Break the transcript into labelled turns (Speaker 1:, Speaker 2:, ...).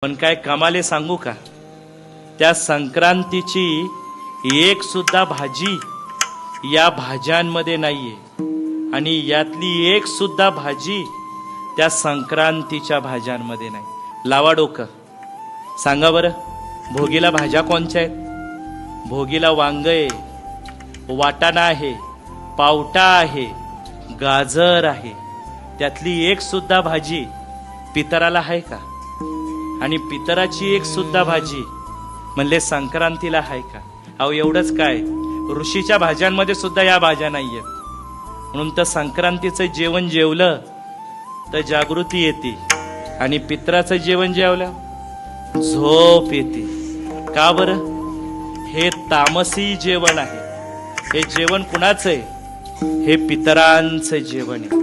Speaker 1: पण काय कमाले सांगू का, त्या संक्रांतीची एक सुद्धा भाजी या भाज्यांमध्ये नाहीये आणि यातली एक सुद्धा भाजी त्या संक्रांतीच्या भाज्यांमध्ये नाही। लावा डोकं, सांगा बरं, भोगीला भाज्या कोणत्या आहेत? भोगीला वांग आहे, वाटाणा आहे, पावटा आहे, गाजर आहे, त्यातली एक सुद्धा भाजी पितराला आहे का? आणि पितराची एक सुद्धा भाजी म्हणले संक्रांतीला आहे का? अहो एवढंच काय, ऋषीच्या भाज्यांमध्ये सुद्धा या भाज्या नाहीयेत। म्हणून तर संक्रांतीचं जेवण जेवलं तर जागृती येते आणि पितराचं जेवण जेवलं झोप येते। का बरं? हे तामसी जेवण आहे। हे जेवण कुणाचं आहे? हे पितरांचं जेवण आहे।